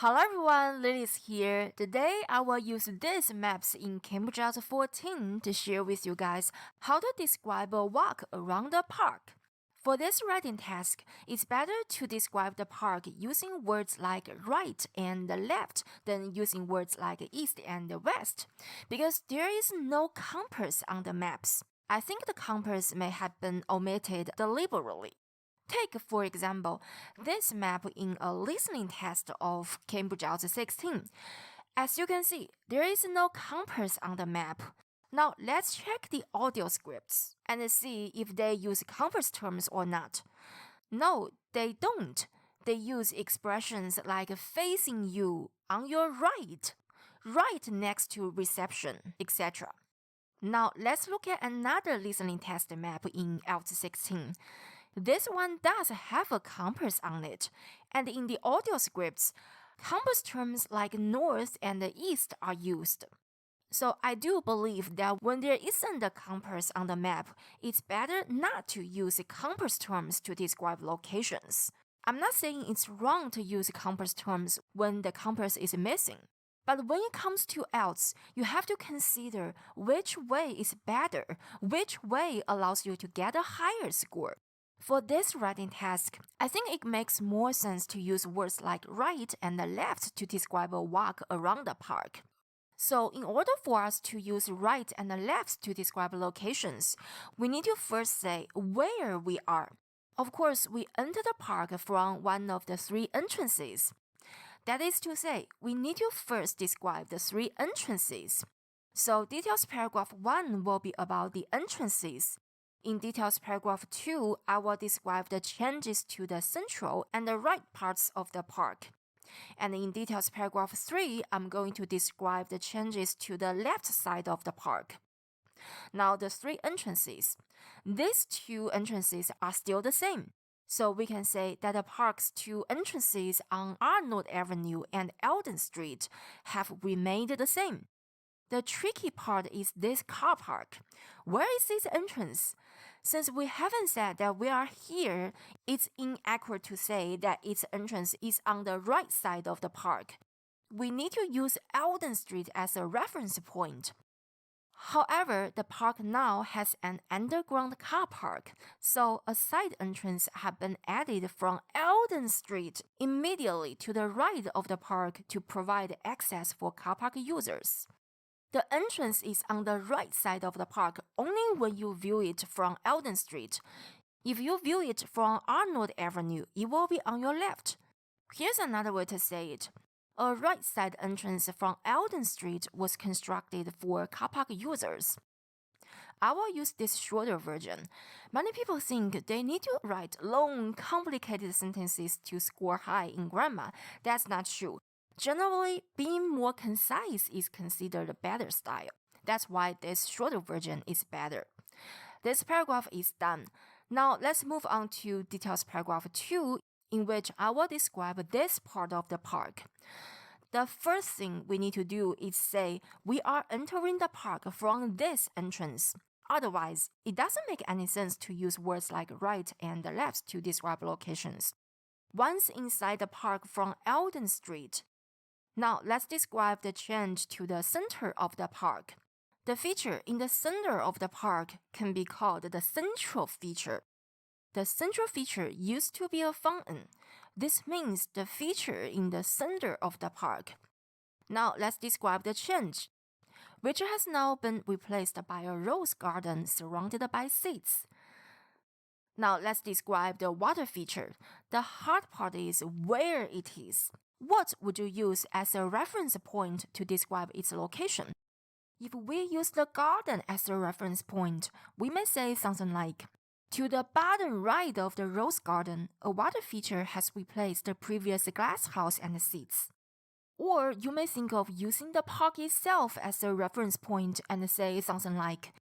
Hello everyone, Lily's here. Today I will use these maps in Cambridge IELTS 14 to share with you guys how to describe a walk around the park. For this writing task, it's better to describe the park using words like right and left than using words like east and west, because there is no compass on the maps. I think the compass may have been omitted deliberately. Take, for example, this map in a listening test of Cambridge IELTS 16. As you can see, there is no compass on the map. Now let's check the audio scripts and see if they use compass terms or not. No, they don't. They use expressions like facing you, on your right, right next to reception, etc. Now let's look at another listening test map in IELTS 16. This one does have a compass on it, and in the audio scripts, compass terms like north and east are used. So I do believe that when there isn't a compass on the map, it's better not to use compass terms to describe locations. I'm not saying it's wrong to use compass terms when the compass is missing. But when it comes to IELTS, you have to consider which way is better, which way allows you to get a higher score. For this writing task, I think it makes more sense to use words like right and left to describe a walk around the park. So in order for us to use right and left to describe locations, we need to first say where we are. Of course, we enter the park from one of the three entrances. That is to say, we need to first describe the three entrances. So details paragraph 1 will be about the entrances. In details paragraph 2, I will describe the changes to the central and the right parts of the park. And in details paragraph 3, I'm going to describe the changes to the left side of the park. Now the three entrances. These two entrances are still the same. So we can say that the park's two entrances on Arnold Avenue and Eldon Street have remained the same. The tricky part is this car park. Where is its entrance? Since we haven't said that we are here, it's inaccurate to say that its entrance is on the right side of the park. We need to use Eldon Street as a reference point. However, the park now has an underground car park, so a side entrance has been added from Eldon Street immediately to the right of the park to provide access for car park users. The entrance is on the right side of the park only when you view it from Eldon Street. If you view it from Arnold Avenue, it will be on your left. Here's another way to say it. A right side entrance from Eldon Street was constructed for car park users. I will use this shorter version. Many people think they need to write long, complicated sentences to score high in grammar. That's not true. Generally, being more concise is considered a better style. That's why this shorter version is better. This paragraph is done. Now let's move on to details paragraph 2, in which I will describe this part of the park. The first thing we need to do is say we are entering the park from this entrance. Otherwise, it doesn't make any sense to use words like right and left to describe locations. Once inside the park from Eldon Street, now let's describe the change to the center of the park. The feature in the center of the park can be called the central feature. The central feature used to be a fountain. This means the feature in the center of the park. Now let's describe the change, which has now been replaced by a rose garden surrounded by seats. Now let's describe the water feature. The hard part is where it is. What would you use as a reference point to describe its location? If we use the garden as a reference point, we may say something like, to the bottom right of the rose garden, a water feature has replaced the previous glass house and seats. Or you may think of using the park itself as a reference point and say something like,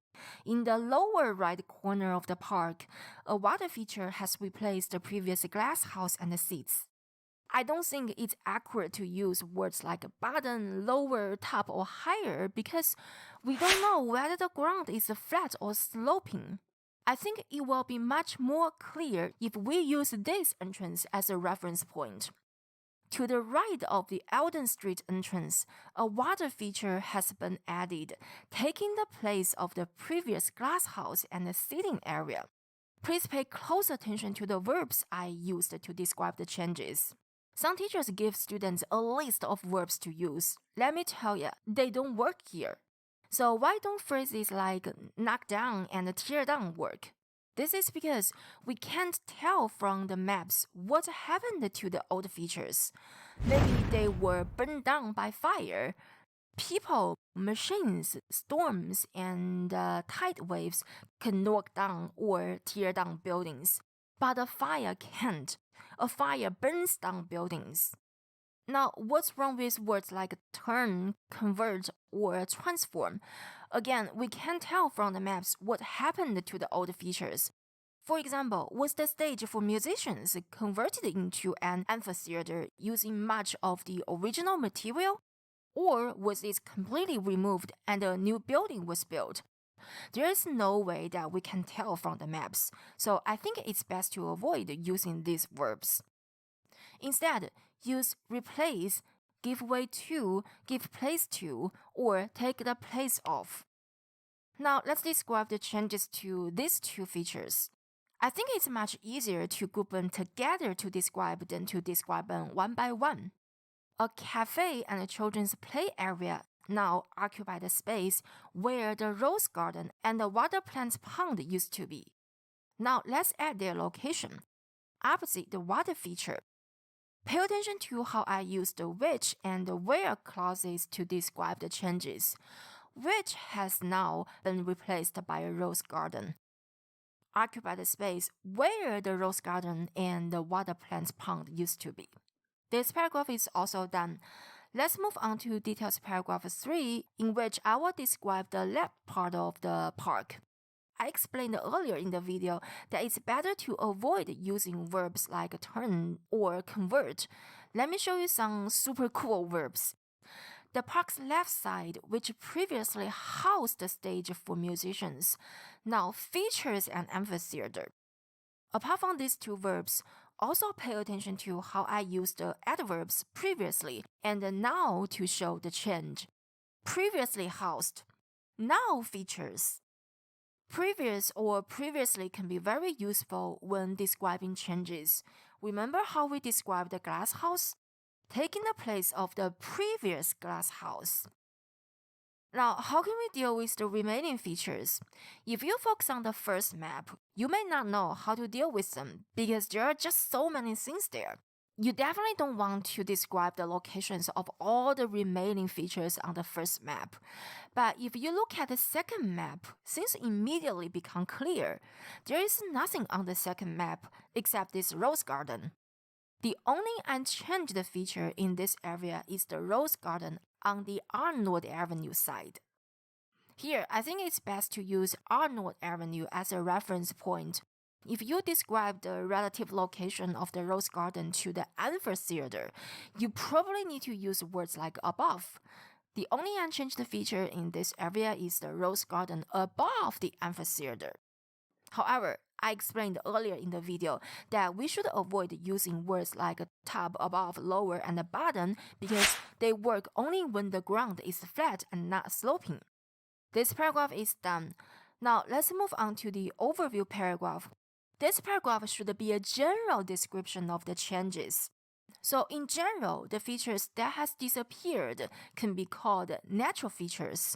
in the lower right corner of the park, a water feature has replaced the previous glass house and seats. I don't think it's accurate to use words like bottom, lower, top, or higher because we don't know whether the ground is flat or sloping. I think it will be much more clear if we use this entrance as a reference point. To the right of the Eldon Street entrance, a water feature has been added, taking the place of the previous glass house and the seating area. Please pay close attention to the verbs I used to describe the changes. Some teachers give students a list of verbs to use. Let me tell you, they don't work here. So why don't phrases like knock down and tear down work? This is because we can't tell from the maps what happened to the old features. Maybe they were burned down by fire. People, machines, storms, and tide waves can knock down or tear down buildings, but a fire can't. A fire burns down buildings. Now, what's wrong with words like turn, convert, or transform? Again, we can't tell from the maps what happened to the old features. For example, was the stage for musicians converted into an amphitheater using much of the original material? Or was it completely removed and a new building was built? There is no way that we can tell from the maps, so I think it's best to avoid using these verbs. Instead, use replace, give way to, give place to, or take the place of. Now, let's describe the changes to these two features. I think it's much easier to group them together to describe than to describe them one by one. A cafe and a children's play area now occupy the space where the rose garden and the water plants pond used to be. Now let's add their location, opposite the water feature. Pay attention to how I use the which and the where clauses to describe the changes. Which has now been replaced by a rose garden. Occupy the space where the rose garden and the water plants pond used to be. This paragraph is also done. Let's move on to details paragraph 3, in which I will describe the left part of the park. I explained earlier in the video that it's better to avoid using verbs like turn or convert. Let me show you some super cool verbs. The park's left side, which previously housed the stage for musicians, now features an amphitheater. Apart from these two verbs, also pay attention to how I use the adverbs previously and now to show the change. Previously housed, now features. Previous or previously can be very useful when describing changes. Remember how we described the glass house? Taking the place of the previous glass house. Now, how can we deal with the remaining features? If you focus on the first map, you may not know how to deal with them because there are just so many things there. You definitely don't want to describe the locations of all the remaining features on the first map. But if you look at the second map, things immediately become clear. There is nothing on the second map except this rose garden. The only unchanged feature in this area is the rose garden on the Arnold Avenue side. Here, I think it's best to use Arnold Avenue as a reference point. If you describe the relative location of the rose garden to the amphitheater, you probably need to use words like above. The only unchanged feature in this area is the rose garden above the amphitheater. However, I explained earlier in the video that we should avoid using words like top, above, lower, and bottom because they work only when the ground is flat and not sloping. This paragraph is done. Now let's move on to the overview paragraph. This paragraph should be a general description of the changes. So in general, the features that has disappeared can be called natural features.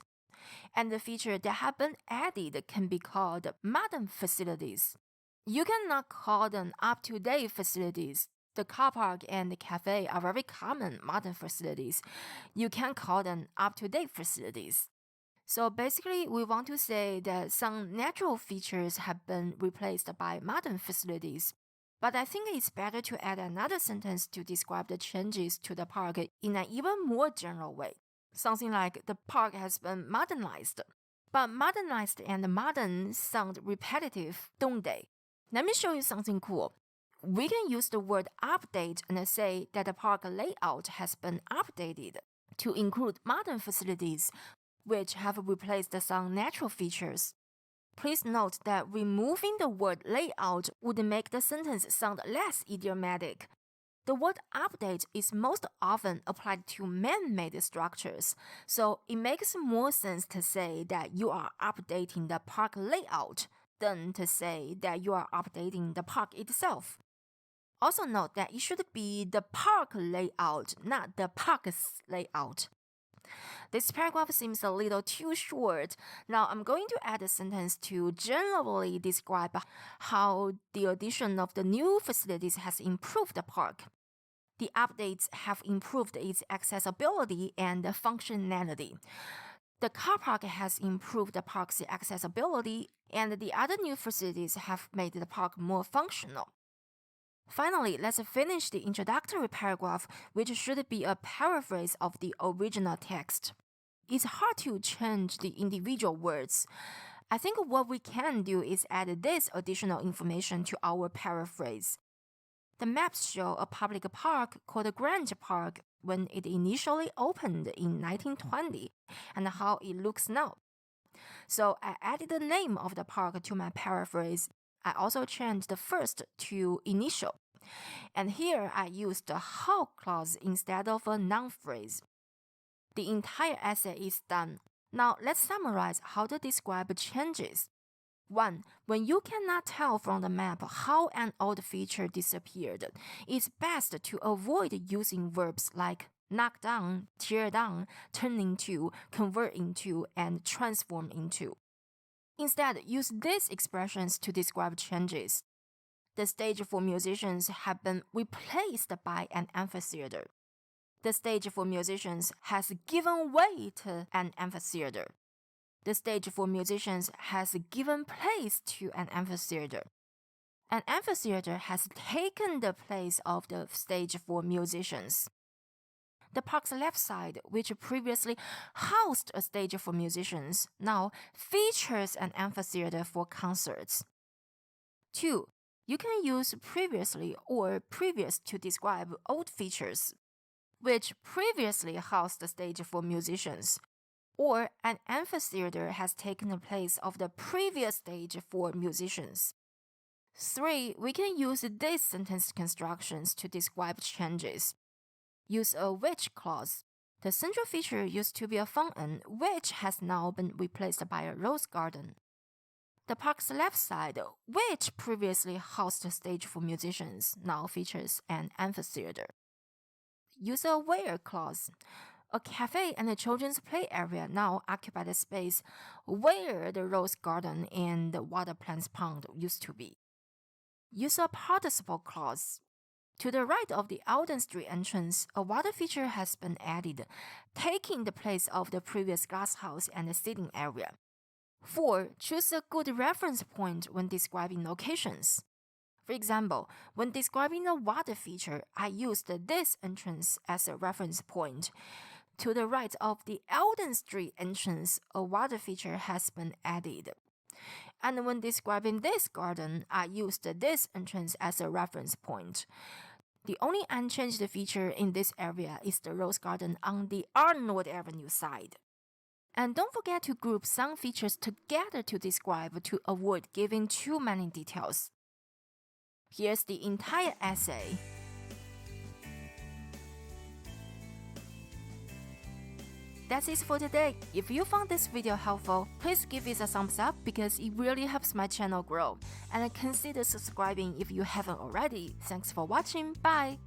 And the feature that have been added can be called modern facilities. You cannot call them up-to-date facilities. The car park and the cafe are very common modern facilities. You can call them up-to-date facilities. So basically, we want to say that some natural features have been replaced by modern facilities. But I think it's better to add another sentence to describe the changes to the park in an even more general way. Something like the park has been modernized. But modernized and modern sound repetitive, don't they? Let me show you something cool. We can use the word update and say that the park layout has been updated to include modern facilities, which have replaced some natural features. Please note that removing the word layout would make the sentence sound less idiomatic. The word update is most often applied to man-made structures, so it makes more sense to say that you are updating the park layout than to say that you are updating the park itself. Also note that it should be the park layout, not the park's layout. This paragraph seems a little too short. Now I'm going to add a sentence to generally describe how the addition of the new facilities has improved the park. The updates have improved its accessibility and functionality. The car park has improved the park's accessibility, and the other new facilities have made the park more functional. Finally, let's finish the introductory paragraph, which should be a paraphrase of the original text. It's hard to change the individual words. I think what we can do is add this additional information to our paraphrase. The maps show a public park called Grange Park when it initially opened in 1920 and how it looks now. So I added the name of the park to my paraphrase. I also changed the first to initial. And here I used the how clause instead of a noun phrase. The entire essay is done. Now let's summarize how to describe changes. 1. When you cannot tell from the map how an old feature disappeared, it's best to avoid using verbs like knock down, tear down, turn into, convert into, and transform into. Instead, use these expressions to describe changes. The stage for musicians have been replaced by an amphitheater. The stage for musicians has given way to an amphitheater. The stage for musicians has given place to an amphitheater. An amphitheater has taken the place of the stage for musicians. The park's left side, which previously housed a stage for musicians, now features an amphitheater for concerts. 2. You can use previously or previous to describe old features, which previously housed the stage for musicians, or an amphitheater has taken the place of the previous stage for musicians. 3. We can use these sentence constructions to describe changes. Use a which clause. The central feature used to be a fountain, which has now been replaced by a rose garden. The park's left side, which previously housed a stage for musicians, now features an amphitheater. Use a where clause. A cafe and a children's play area now occupy the space where the rose garden and the water plants pond used to be. Use a participle clause. To the right of the Alden Street entrance, a water feature has been added, taking the place of the previous glasshouse and the seating area. 4. Choose a good reference point when describing locations. For example, when describing a water feature, I used this entrance as a reference point. To the right of the Alden Street entrance, a water feature has been added. And when describing this garden, I used this entrance as a reference point. The only unchanged feature in this area is the rose garden on the Arnold Avenue side. And don't forget to group some features together to describe to avoid giving too many details. Here's the entire essay. That's it for today. If you found this video helpful, please give it a thumbs up because it really helps my channel grow. And consider subscribing if you haven't already. Thanks for watching. Bye!